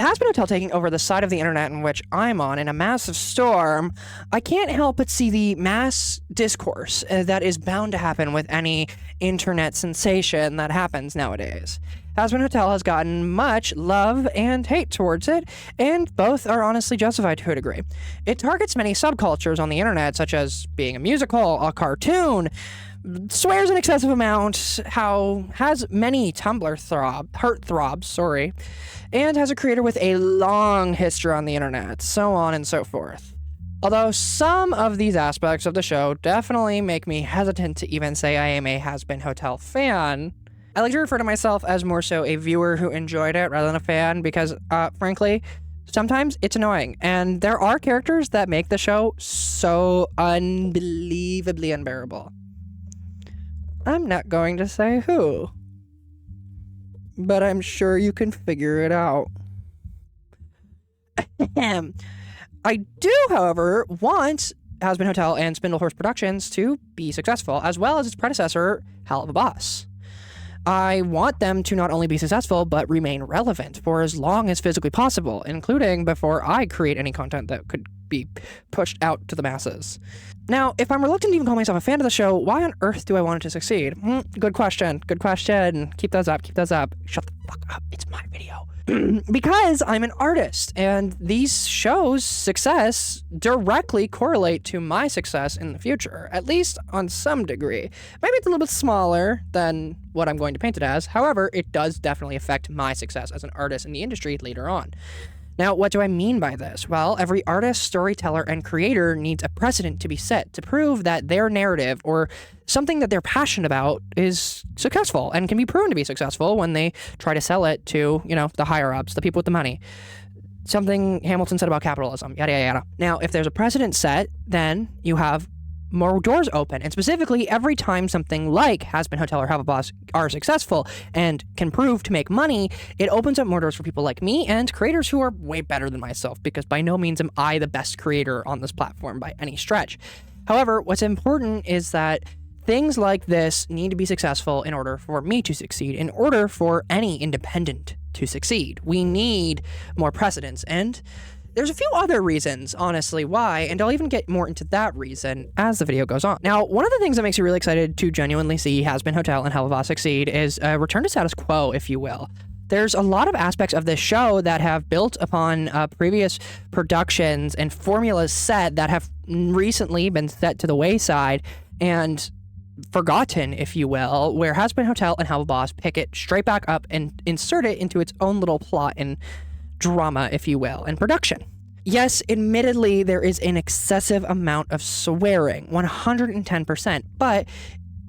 Hazbin Hotel taking over the side of the internet in which I'm on in a massive storm, I can't help but see the mass discourse that is bound to happen with any internet sensation that happens nowadays. Hazbin Hotel has gotten much love and hate towards it, and both are honestly justified to a degree. It targets many subcultures on the internet, such as being a musical, a cartoon, swears an excessive amount, has many Tumblr heartthrobs, and has a creator with a long history on the internet, so on and so forth. Although some of these aspects of the show definitely make me hesitant to even say I am a Hazbin Hotel fan, I like to refer to myself as more so a viewer who enjoyed it rather than a fan because, frankly, sometimes it's annoying, and there are characters that make the show so unbelievably unbearable. I'm not going to say who, but I'm sure you can figure it out. I do, however, want Hazbin Hotel and Spindlehorse Productions to be successful, as well as its predecessor, Hell of a Boss. I want them to not only be successful, but remain relevant for as long as physically possible, including before I create any content that could be pushed out to the masses. Now, if I'm reluctant to even call myself a fan of the show, why on earth do I want it to succeed? Good question. Keep those up. Shut the fuck up. It's my video. Because I'm an artist, and these shows' success directly correlate to my success in the future, at least on some degree. Maybe it's a little bit smaller than what I'm going to paint it as. However, it does definitely affect my success as an artist in the industry later on. Now, what do I mean by this? Well, every artist, storyteller, and creator needs a precedent to be set to prove that their narrative or something that they're passionate about is successful and can be proven to be successful when they try to sell it to, the higher-ups, the people with the money. Something Hamilton said about capitalism, yada, yada, yada. Now, if there's a precedent set, then you have more doors open, and specifically every time something like Hazbin Hotel or Have a Boss are successful and can prove to make money, it opens up more doors for people like me and creators who are way better than myself, because by no means am I the best creator on this platform by any stretch. However, what's important is that things like this need to be successful in order for me to succeed, in order for any independent to succeed. We need more precedents, and there's a few other reasons, honestly, why, and I'll even get more into that reason as the video goes on. Now, one of the things that makes me really excited to genuinely see Hazbin Hotel and Hell of a Boss succeed is a return to status quo, if you will. There's a lot of aspects of this show that have built upon previous productions and formulas set that have recently been set to the wayside and forgotten, if you will, where Hazbin Hotel and Hell of a Boss pick it straight back up and insert it into its own little plot and drama, if you will, and production. Yes, admittedly, there is an excessive amount of swearing, 110%, but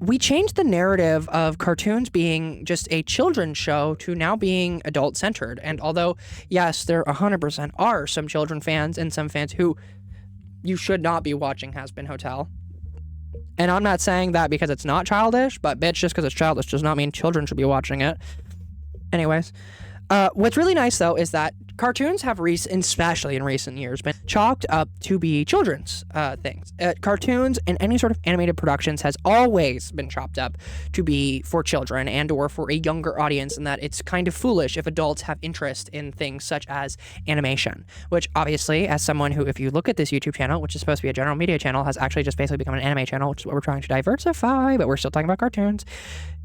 we changed the narrative of cartoons being just a children's show to now being adult-centered, and although, yes, there 100% are some children fans and some fans who you should not be watching Hazbin Hotel, and I'm not saying that because it's not childish, but bitch, just because it's childish does not mean children should be watching it. Anyways, what's really nice, though, is that cartoons have, especially in recent years, been chalked up to be children's things. Cartoons and any sort of animated productions has always been chopped up to be for children and or for a younger audience, and that it's kind of foolish if adults have interest in things such as animation, which obviously, as someone who, if you look at this YouTube channel, which is supposed to be a general media channel, has actually just basically become an anime channel, which is what we're trying to diversify, but we're still talking about cartoons,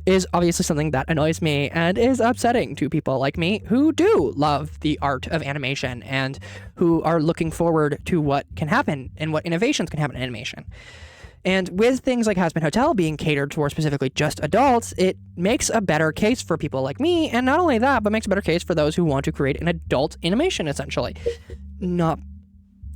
is obviously something that annoys me and is upsetting to people like me who do love the art of animation and who are looking forward to what can happen and what innovations can happen in animation. And with things like Hazbin Hotel being catered towards specifically just adults, it makes a better case for people like me, and not only that, but makes a better case for those who want to create an adult animation, essentially. Not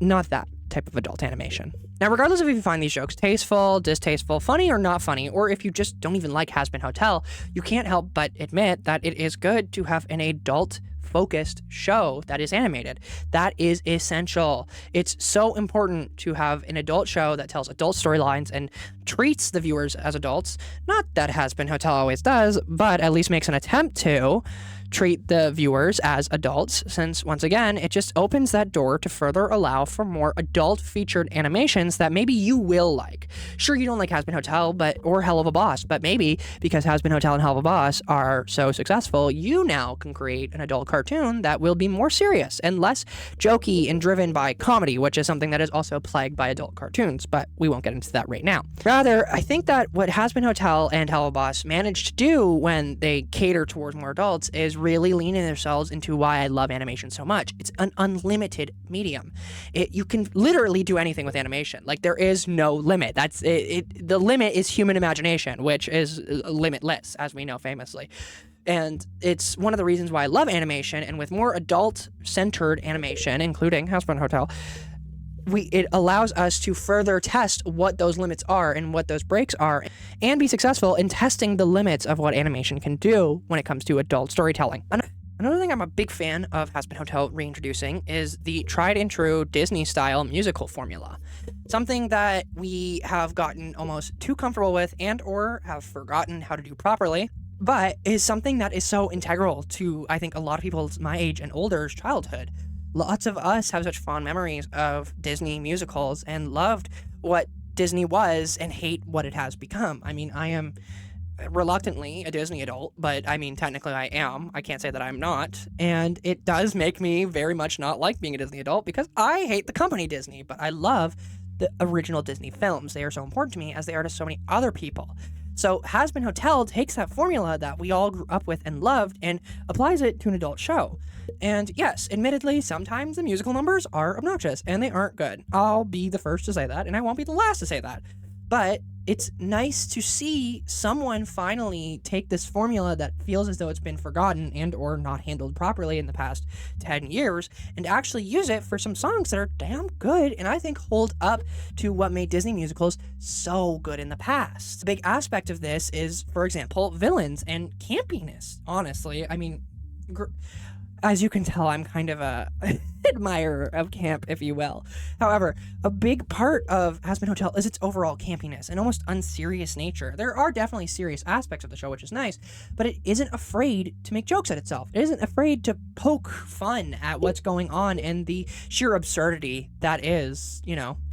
that type of adult animation. Now, regardless of if you find these jokes tasteful, distasteful, funny, or not funny, or if you just don't even like Hazbin Hotel, you can't help but admit that it is good to have an adult-focused show that is animated. That is essential. It's so important to have an adult show that tells adult storylines and treats the viewers as adults. Not that Hazbin Hotel always does, but at least makes an attempt treat the viewers as adults, since once again, it just opens that door to further allow for more adult featured animations that maybe you will like. Sure, you don't like Hazbin Hotel or Hell of a Boss, but maybe because Hazbin Hotel and Hell of a Boss are so successful, you now can create an adult cartoon that will be more serious and less jokey and driven by comedy, which is something that is also plagued by adult cartoons, but we won't get into that right now. Rather, I think that what Hazbin Hotel and Hell of a Boss managed to do when they cater towards more adults is really leaning themselves into why I love animation so much. It's an unlimited medium. You can literally do anything with animation. Like, there is no limit. That's it. The limit is human imagination, which is limitless, as we know famously. And it's one of the reasons why I love animation, and with more adult-centered animation, including Hazbin Hotel, it allows us to further test what those limits are and what those breaks are, and be successful in testing the limits of what animation can do when it comes to adult storytelling. Another thing I'm a big fan of Hazbin Hotel reintroducing is the tried and true Disney-style musical formula. Something that we have gotten almost too comfortable with and or have forgotten how to do properly, but is something that is so integral to, I think, a lot of people's my age and older's childhood. Lots of us have such fond memories of Disney musicals and loved what Disney was and hate what it has become. I mean, I am reluctantly a Disney adult, but I mean, technically I am. I can't say that I'm not. And it does make me very much not like being a Disney adult because I hate the company Disney, but I love the original Disney films. They are so important to me as they are to so many other people. So Hazbin Hotel takes that formula that we all grew up with and loved and applies it to an adult show. And yes, admittedly, sometimes the musical numbers are obnoxious and they aren't good. I'll be the first to say that, and I won't be the last to say that. But it's nice to see someone finally take this formula that feels as though it's been forgotten and or not handled properly in the past 10 years and actually use it for some songs that are damn good and I think hold up to what made Disney musicals so good in the past. A big aspect of this is, for example, villains and campiness. Honestly, I mean, as you can tell, I'm kind of a admirer of camp, if you will. However, a big part of Hazbin Hotel is its overall campiness and almost unserious nature. There are definitely serious aspects of the show, which is nice, but it isn't afraid to make jokes at itself. It isn't afraid to poke fun at what's going on and the sheer absurdity that is,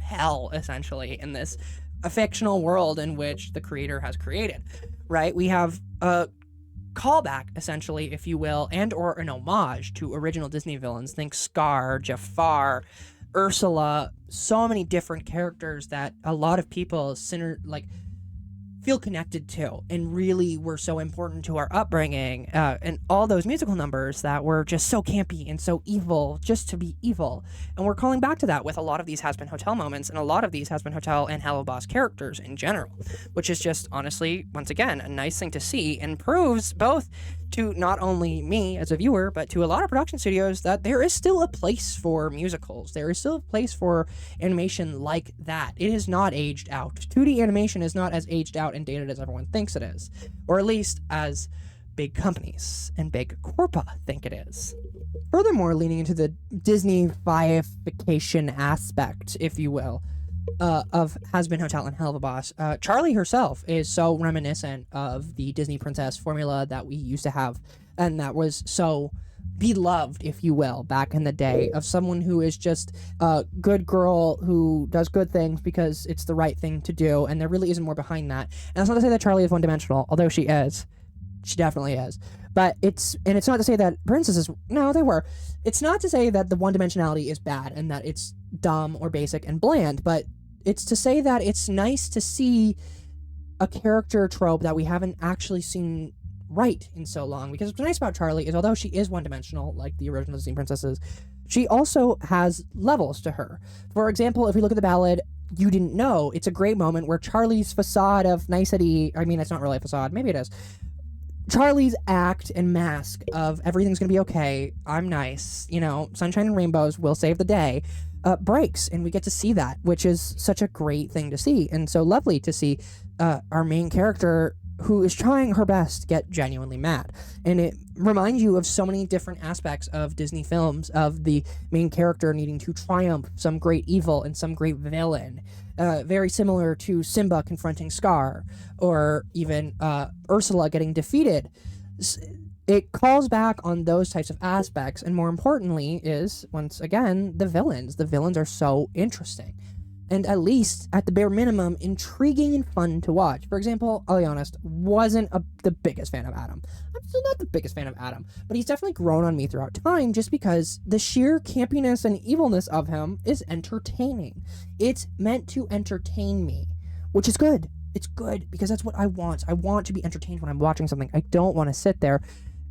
hell, essentially, in this fictional world in which the creator has created, right? We have a callback, essentially, if you will, and or an homage to original Disney villains. Think Scar, Jafar, Ursula, so many different characters that a lot of people feel connected to and really were so important to our upbringing, and all those musical numbers that were just so campy and so evil just to be evil. And we're calling back to that with a lot of these Hazbin Hotel moments and a lot of these Hazbin Hotel and Hell of a Boss characters in general, which is just honestly, once again, a nice thing to see and proves both to not only me as a viewer, but to a lot of production studios that there is still a place for musicals. There is still a place for animation like that. It is not aged out. 2D animation is not as aged out and dated as everyone thinks it is, or at least as big companies and big corpa think it is. Furthermore, leaning into the Disney-fiification aspect, if you will, of Hazbin Hotel and Hell of a Boss, Charlie herself is so reminiscent of the Disney princess formula that we used to have, and that was so beloved, if you will, back in the day, of someone who is just a good girl who does good things because it's the right thing to do, and there really isn't more behind that. And that's not to say that Charlie is one-dimensional, although she is. She definitely is. But it's not to say that princesses, no, they were. It's not to say that the one-dimensionality is bad and that it's dumb or basic and bland, but it's to say that it's nice to see a character trope that we haven't actually seen right in so long. Because what's nice about Charlie is, although she is one-dimensional, like the original Disney princesses, she also has levels to her. For example, if we look at the ballad You Didn't Know, it's a great moment where Charlie's facade of nicety, I mean, it's not really a facade, maybe it is. Charlie's act and mask of everything's gonna be okay, I'm nice, sunshine and rainbows will save the day, breaks, and we get to see that, which is such a great thing to see, and so lovely to see our main character, who is trying her best, get genuinely mad. And it reminds you of so many different aspects of Disney films, of the main character needing to triumph some great evil and some great villain. Very similar to Simba confronting Scar, or even Ursula getting defeated. it calls back on those types of aspects, and more importantly is, once again, the villains. The villains are so interesting, and at least, at the bare minimum, intriguing and fun to watch. For example, I'll be honest, wasn't the biggest fan of Adam. I'm still not the biggest fan of Adam, but he's definitely grown on me throughout time just because the sheer campiness and evilness of him is entertaining. It's meant to entertain me, which is good. It's good because that's what I want. I want to be entertained when I'm watching something. I don't want to sit there.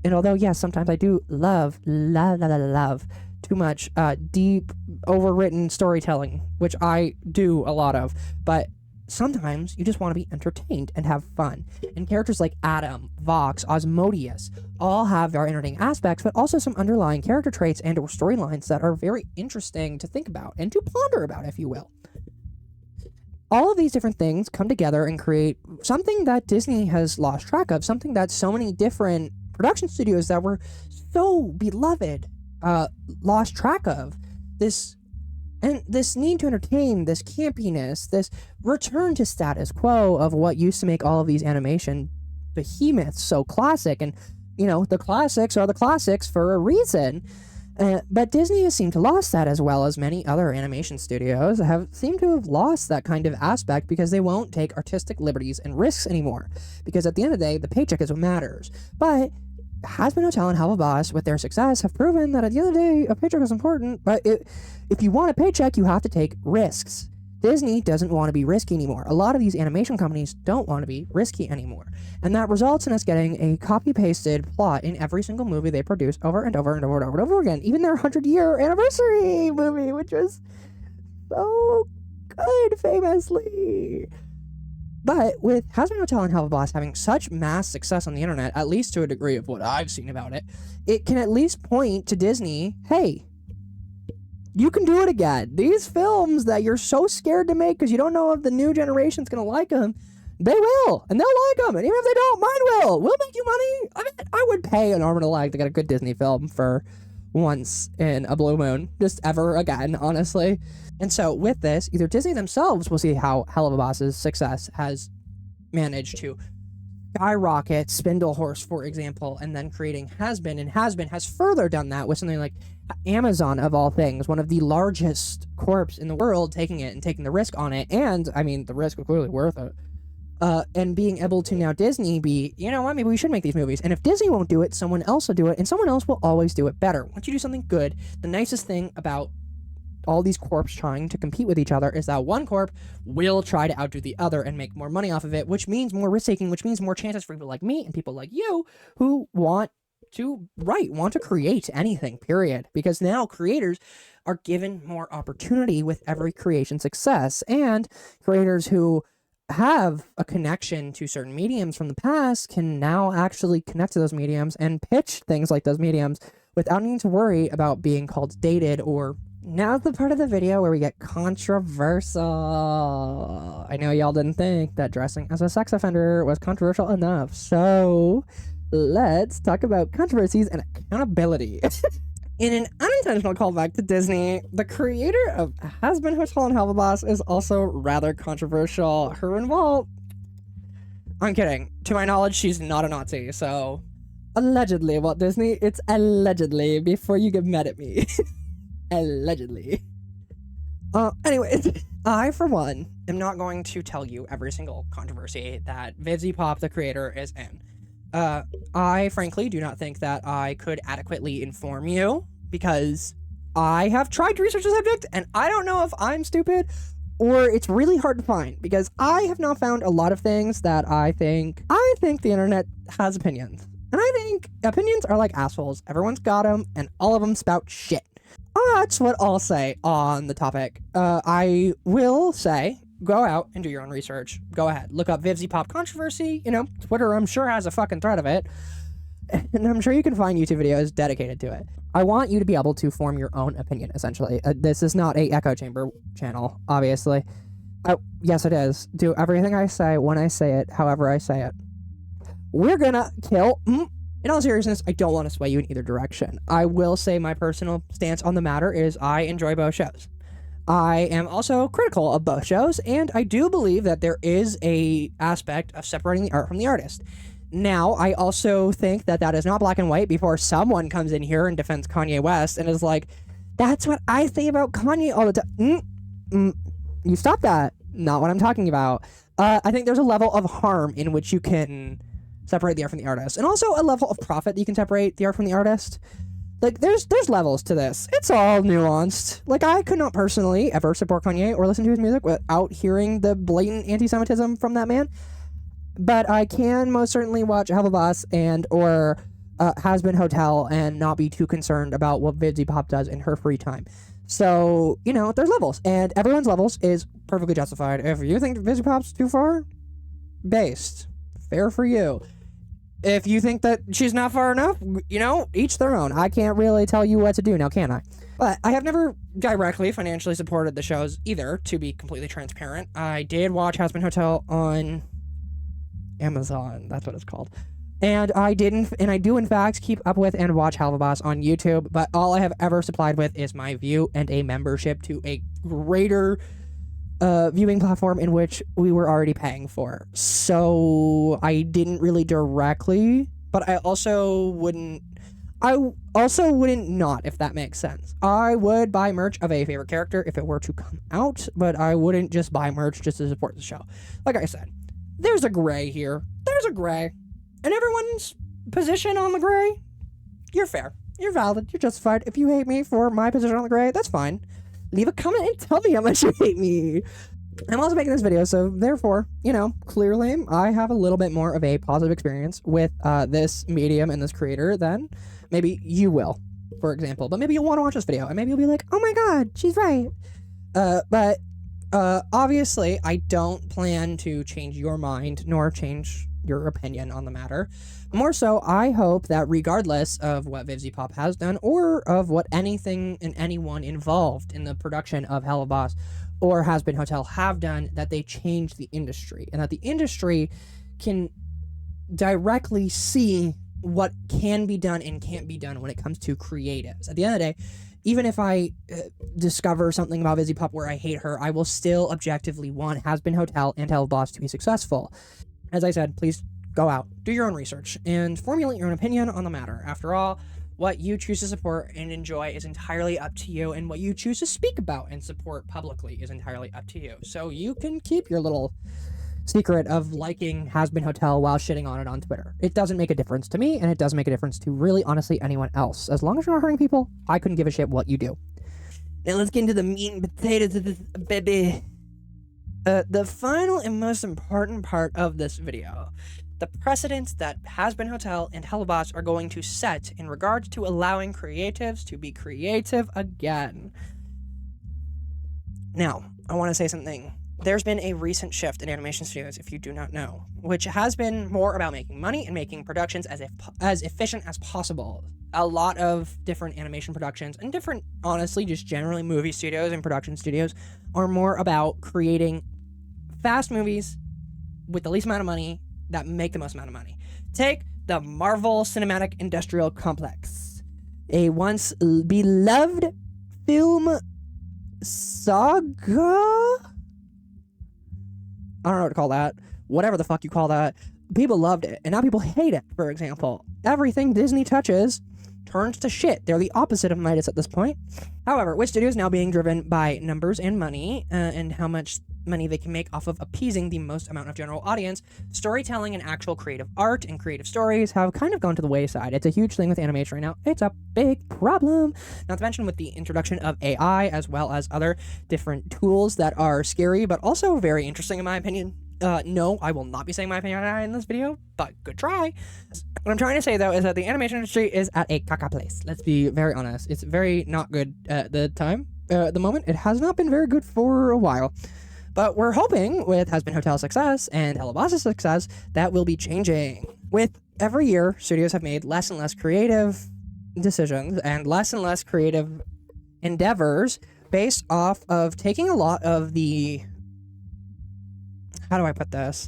And although, yes, sometimes I do love too much deep, overwritten storytelling, which I do a lot of, but sometimes you just want to be entertained and have fun. And characters like Adam, Vox, Osmodeus all have very entertaining aspects, but also some underlying character traits and or storylines that are very interesting to think about and to ponder about, if you will. All of these different things come together and create something that Disney has lost track of, something that so many different production studios that were so beloved lost track of. This need to entertain, this campiness, this return to status quo of what used to make all of these animation behemoths so classic. And, the classics are the classics for a reason. But Disney has seemed to lost that, as well as many other animation studios have seemed to have lost that kind of aspect because they won't take artistic liberties and risks anymore. Because at the end of the day, the paycheck is what matters. But Hazbin Hotel and Helluva Boss, with their success, have proven that at the end of the day, a paycheck is important. But if you want a paycheck, you have to take risks. Disney doesn't want to be risky anymore. A lot of these animation companies don't want to be risky anymore. And that results in us getting a copy-pasted plot in every single movie they produce over and over and over and over and over again. Even their 100-year anniversary movie, which was so good, famously. But with Hazbin Hotel and Helluva Boss having such mass success on the internet, at least to a degree of what I've seen about it, it can at least point to Disney, hey, you can do it again. These films that you're so scared to make because you don't know if the new generation's going to like them, they will. And they'll like them. And even if they don't, mine will. We'll make you money. I would pay an arm and a leg to get a good Disney film for once in a blue moon. Just ever again, honestly. And so with this, either Disney themselves will see how Helluva Boss's success has managed to skyrocket Spindlehorse, for example, and then creating Hazbin. And Hazbin has further done that with something like Amazon, of all things, one of the largest corps in the world, taking it and taking the risk on it. And, I mean, the risk was clearly worth it. And being able to now Disney be, you know what, maybe we should make these movies. And if Disney won't do it, someone else will do it, and someone else will always do it better. Once you do something good, the nicest thing about all these corps trying to compete with each other is that one corp will try to outdo the other and make more money off of it, which means more risk-taking, which means more chances for people like me and people like you who want to create anything, period. Because now creators are given more opportunity with every creation success, and creators who have a connection to certain mediums from the past can now actually connect to those mediums and pitch things like those mediums without needing to worry about being called dated. Or now's the part of the video where we get controversial. I know y'all didn't think that dressing as a sex offender was controversial enough, so let's talk about controversies and accountability. In an unintentional callback to Disney, the creator of Hazbin Hotel and Helluva Boss is also rather controversial. Her involved... I'm kidding. To my knowledge, she's not a Nazi, so... Allegedly, Walt Disney. It's allegedly, before you get mad at me. Allegedly. Anyways, I, for one, am not going to tell you every single controversy that Vivzy Pop, the creator, is in. I frankly do not think that I could adequately inform you, because I have tried to research the subject and I don't know if I'm stupid or it's really hard to find, because I have not found a lot of things that I think the internet has opinions, and I think opinions are like assholes. Everyone's got them and all of them spout shit. That's what I'll say on the topic. I will say, go out and do your own research. Go ahead. Look up Vivzy Pop controversy. Twitter, I'm sure, has a fucking thread of it. And I'm sure you can find YouTube videos dedicated to it. I want you to be able to form your own opinion, essentially. This is not a echo chamber channel, obviously. Yes, it is. Do everything I say when I say it, however I say it. We're gonna kill... In all seriousness, I don't want to sway you in either direction. I will say my personal stance on the matter is I enjoy both shows. I am also critical of both shows, and I do believe that there is a aspect of separating the art from the artist. Now, I also think that that is not black and white before someone comes in here and defends Kanye West and is like, that's what I say about Kanye all the time. You stop that. Not what I'm talking about. I think there's a level of harm in which you can separate the art from the artist, and also a level of profit that you can separate the art from the artist. Like, there's levels to this. It's all nuanced. Like, I could not personally ever support Kanye or listen to his music without hearing the blatant anti-Semitism from that man. But I can most certainly watch Helluva Boss and or Hazbin Hotel and not be too concerned about what Vivzy Pop does in her free time. So, you know, there's levels, and everyone's levels is perfectly justified. If you think Vivzy Pop's too far, based. Fair for you. If you think that she's not far enough, you know, each their own. I can't really tell you what to do now, can I? But I have never directly financially supported the shows either, to be completely transparent. I did watch Hazbin Hotel on Amazon. That's what it's called. And I do in fact keep up with and watch Helluva Boss on YouTube, but all I have ever supplied with is my view and a membership to a greater viewing platform in which we were already paying for. So I didn't really directly, but I also wouldn't not, if that makes sense. I would buy merch of a favorite character if it were to come out, but I wouldn't just buy merch just to support the show. Like I said, there's a gray here. There's a gray. And everyone's position on the gray, you're fair. You're valid. You're justified. If you hate me for my position on the gray, that's fine. Leave a comment and tell me how much you hate me. I'm also making this video, so therefore, you know, clearly I have a little bit more of a positive experience with this medium and this creator than maybe you will, for example. But maybe you'll want to watch this video, and maybe you'll be like, oh my god, she's right. But obviously, I don't plan to change your mind, nor change your opinion on the matter. More so, I hope that regardless of what Vivzy Pop has done, or of what anything and anyone involved in the production of Helluva Boss or Hazbin Hotel have done, that they change the industry, and that the industry can directly see what can be done and can't be done when it comes to creatives. At the end of the day, even if I discover something about Vivzy Pop where I hate her, I will still objectively want Hazbin Hotel and Helluva Boss to be successful. As I said, please go out, do your own research, and formulate your own opinion on the matter. After all, what you choose to support and enjoy is entirely up to you, and what you choose to speak about and support publicly is entirely up to you. So you can keep your little secret of liking Hazbin Hotel while shitting on it on Twitter. It doesn't make a difference to me, and it doesn't make a difference to really, honestly, anyone else. As long as you're not hurting people, I couldn't give a shit what you do. Now let's get into the meat and potatoes of this baby. The final and most important part of this video, the precedents that Hazbin Hotel and Helluva Boss are going to set in regards to allowing creatives to be creative again. Now, I want to say something. There's been a recent shift in animation studios, if you do not know, which has been more about making money and making productions as efficient as possible. A lot of different animation productions and different, honestly, just generally movie studios and production studios are more about creating fast movies with the least amount of money that make the most amount of money. Take the Marvel Cinematic Industrial Complex, a once beloved film saga? I don't know what to call that. Whatever the fuck you call that. People loved it, and now people hate it, for example. Everything Disney touches turns to shit. They're the opposite of Midas at this point. However, with studios now being driven by numbers and money, and how much money they can make off of appeasing the most amount of general audience, storytelling and actual creative art and creative stories have kind of gone to the wayside. It's a huge thing with animation right now. It's a big problem. Not to mention with the introduction of AI, as well as other different tools that are scary, but also very interesting in my opinion. No, I will not be saying my opinion on AI in this video, but good try. What I'm trying to say, though, is that the animation industry is at a caca place. Let's be very honest. It's very not good at the time. At the moment, it has not been very good for a while. But we're hoping, with Hazbin Hotel's success and Helluva Boss's success, that will be changing. With every year, studios have made less and less creative decisions and less creative endeavors based off of taking a lot of the... How do I put this?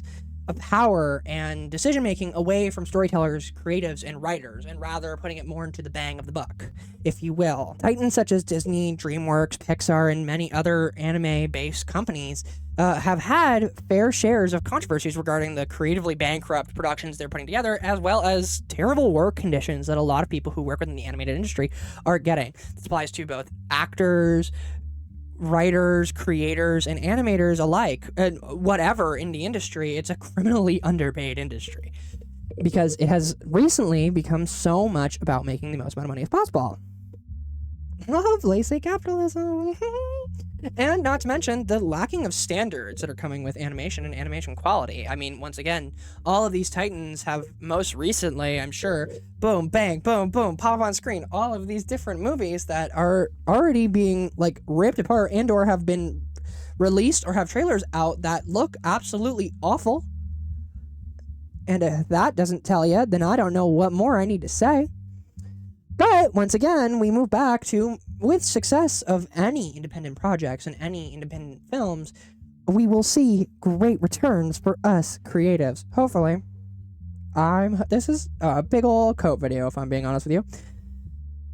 of power and decision-making away from storytellers, creatives, and writers, and rather putting it more into the bang of the buck, if you will. Titans such as Disney, DreamWorks, Pixar, and many other anime-based companies have had fair shares of controversies regarding the creatively bankrupt productions they're putting together, as well as terrible work conditions that a lot of people who work within the animated industry are getting. This applies to both actors, writers, creators, and animators alike, and whatever in the industry. It's a criminally underpaid industry because it has recently become so much about making the most amount of money as possible. Lovely, say capitalism. And not to mention the lacking of standards that are coming with animation and animation quality. I mean, once again, all of these titans have most recently, I'm sure, boom, bang, boom, boom, pop on screen, all of these different movies that are already being like ripped apart and or have been released or have trailers out that look absolutely awful. And if that doesn't tell you, then I don't know what more I need to say. But once again, we move back to, with success of any independent projects and any independent films, we will see great returns for us creatives. Hopefully. This is a big old coat video, if I'm being honest with you.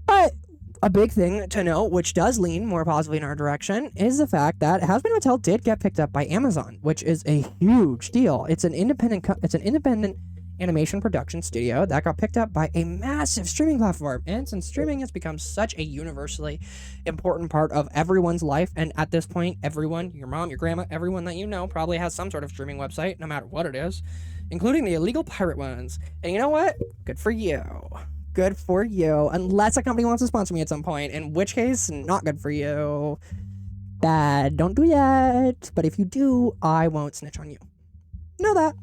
But a big thing to note, which does lean more positively in our direction, is the fact that Hazbin Hotel did get picked up by Amazon, which is a huge deal. It's an independent animation production studio that got picked up by a massive streaming platform. And since streaming has become such a universally important part of everyone's life, and at this point, everyone, your mom, your grandma, everyone that you know probably has some sort of streaming website, no matter what it is, including the illegal pirate ones. And you know what? Good for you. Good for you. Unless a company wants to sponsor me at some point, in which case, not good for you. Bad. Don't do that. But if you do, I won't snitch on you. Know that.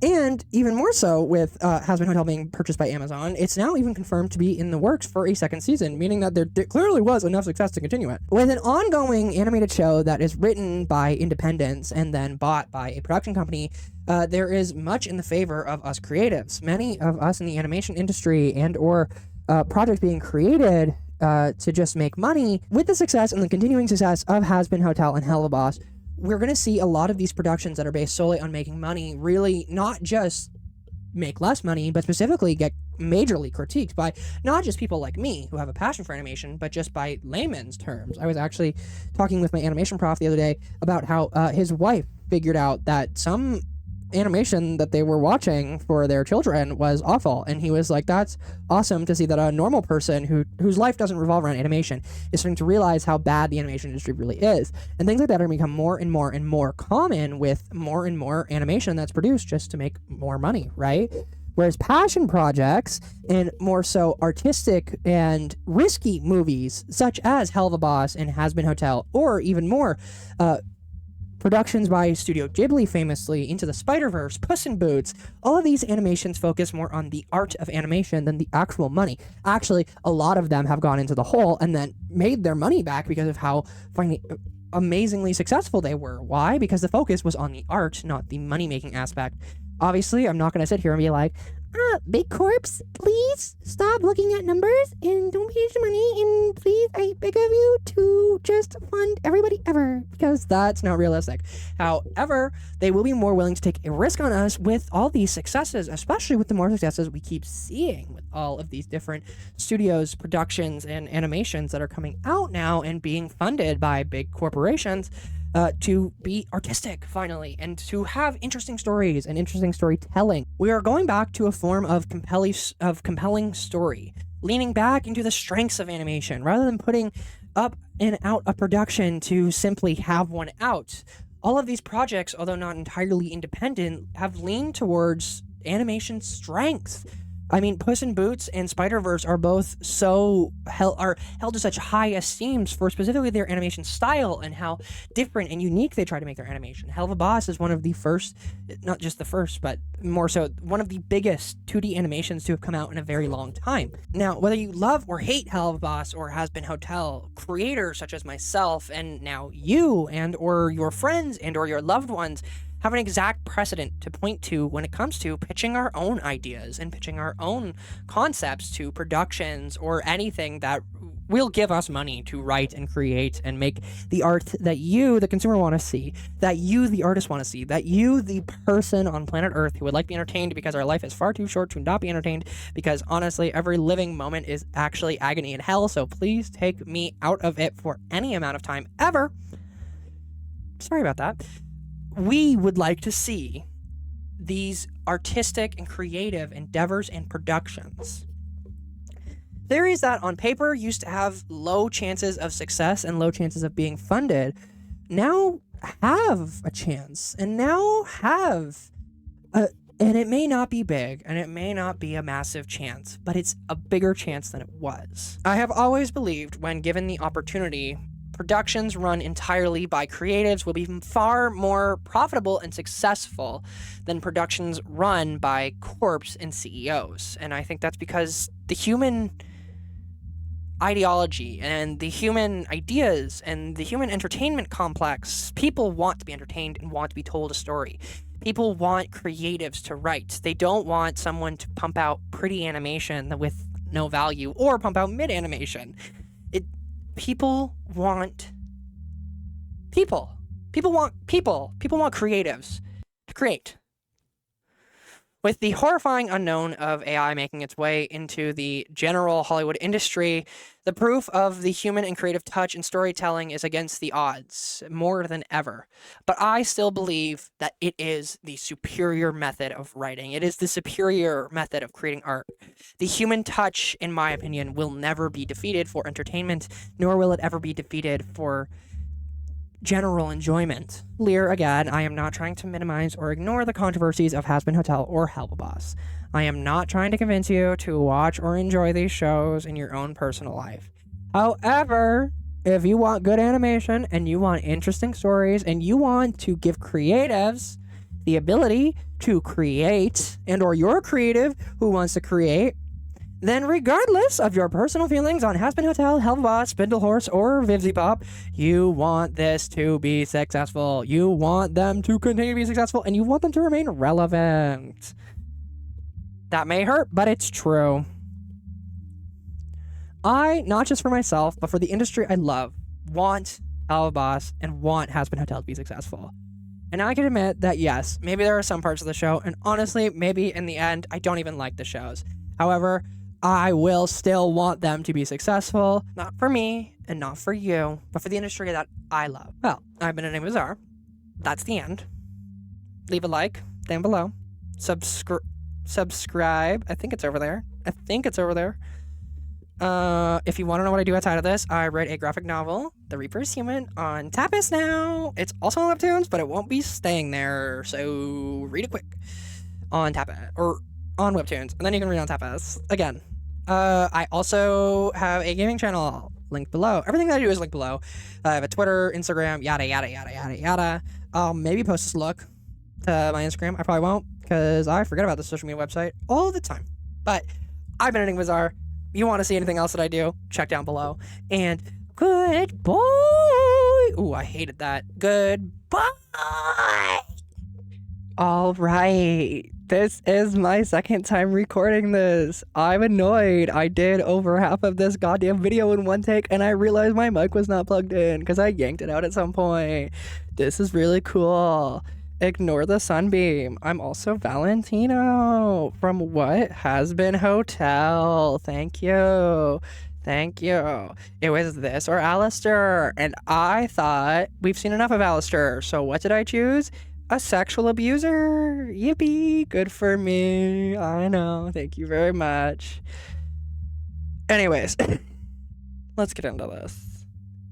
And even more so with Hazbin Hotel being purchased by Amazon, it's now even confirmed to be in the works for a second season, meaning that there clearly was enough success to continue it. With an ongoing animated show that is written by independents and then bought by a production company, there is much in the favor of us creatives. Many of us in the animation industry and or projects being created to just make money, with the success and the continuing success of Hazbin Hotel and Hell of a Boss, we're going to see a lot of these productions that are based solely on making money really not just make less money, but specifically get majorly critiqued by not just people like me who have a passion for animation, but just by layman's terms. I was actually talking with my animation prof the other day about how his wife figured out that some animation that they were watching for their children was awful, and he was like, that's awesome to see that a normal person whose life doesn't revolve around animation is starting to realize how bad the animation industry really is. And things like that are going to become more and more and more common with more and more animation that's produced just to make more money, right? Whereas passion projects and more so artistic and risky movies such as Hell of a Boss and Hazbin Hotel, or even more productions by Studio Ghibli, famously Into the Spider-Verse, Puss in Boots, all of these animations focus more on the art of animation than the actual money. Actually, a lot of them have gone into the hole and then made their money back because of how amazingly successful they were. Why? Because the focus was on the art, not the money-making aspect. Obviously, I'm not going to sit here and be like, big corps, please stop looking at numbers and don't pay the money, and please, I beg of you to just fund everybody ever, because that's not realistic. However, they will be more willing to take a risk on us with all these successes, especially with the more successes we keep seeing with all of these different studios, productions, and animations that are coming out now and being funded by big corporations. To be artistic, finally, and to have interesting stories and interesting storytelling. We are going back to a form of compelling story, leaning back into the strengths of animation, rather than putting up and out a production to simply have one out. All of these projects, although not entirely independent, have leaned towards animation strengths. I mean, Puss in Boots and Spider-Verse are both are held to such high esteems for specifically their animation style and how different and unique they try to make their animation. Hell of a Boss is one of the first, not just the first, but more so one of the biggest 2D animations to have come out in a very long time. Now, whether you love or hate Hell of a Boss or Hazbin Hotel, creators such as myself and now you and or your friends and or your loved ones have an exact precedent to point to when it comes to pitching our own ideas and pitching our own concepts to productions or anything that will give us money to write and create and make the art that you, the consumer, want to see, that you, the artist, want to see, that you, the person on planet Earth who would like to be entertained, because our life is far too short to not be entertained, because honestly, every living moment is actually agony and hell, so please take me out of it for any amount of time ever. Sorry about that. We would like to see these artistic and creative endeavors and productions. Theories that on paper used to have low chances of success and low chances of being funded now have a chance, and now have and it may not be big and it may not be a massive chance, but it's a bigger chance than it was. I have always believed, when given the opportunity, productions run entirely by creatives will be far more profitable and successful than productions run by corps and CEOs. And I think that's because the human ideology and the human ideas and the human entertainment complex, people want to be entertained and want to be told a story. People want creatives to write. They don't want someone to pump out pretty animation with no value or pump out mid animation. People want people. People want people. People want creatives to create. With the horrifying unknown of AI making its way into the general Hollywood industry, the proof of the human and creative touch in storytelling is against the odds more than ever. But I still believe that it is the superior method of writing. It is the superior method of creating art. The human touch, in my opinion, will never be defeated for entertainment, nor will it ever be defeated for general enjoyment. Lear, again, I am not trying to minimize or ignore the controversies of Hazbin Hotel or Help Boss. I am not trying to convince you to watch or enjoy these shows in your own personal life. However, if you want good animation and you want interesting stories and you want to give creatives the ability to create, and or you're a creative who wants to create, then regardless of your personal feelings on Hazbin Hotel, Hellbot, Spindlehorse, or Vivzy Pop, you want this to be successful. You want them to continue to be successful, and you want them to remain relevant. That may hurt, but it's true. I, not just for myself, but for the industry I love, want Hellboss and want Hazbin Hotel to be successful. And I can admit that, yes, maybe there are some parts of the show, and honestly, maybe in the end, I don't even like the shows. However, I will still want them to be successful, not for me and not for you, but for the industry that I love. Well, I've been Enigma. That's the end. Leave a like down below. Subscribe. I think it's over there. If you want to know what I do outside of this, I write a graphic novel, The Reaper is Human, on Tapas now. It's also on Webtoons, but it won't be staying there, so read it quick on Tapas, or on Webtoons, and then you can read on Tapas. Again, I also have a gaming channel linked below. Everything that I do is linked below. I have a Twitter, Instagram, yada, yada, yada, yada, yada. I'll maybe post a look to my Instagram. I probably won't, because I forget about the social media website all the time. But I've been Enigma. You want to see anything else that I do, check down below. And goodbye. Ooh, I hated that. Goodbye. All right. This is my second time recording this. I'm annoyed. I did over half of this goddamn video in one take, and I realized my mic was not plugged in because I yanked it out at some point. This is really cool. Ignore the sunbeam. I'm also Valentino from What Hazbin Hotel. Thank you. Thank you. It was this or Alistair, and I thought we've seen enough of Alistair, so what did I choose? A sexual abuser. Yippee. Good for me. I know. Thank you very much. Anyways, let's get into this.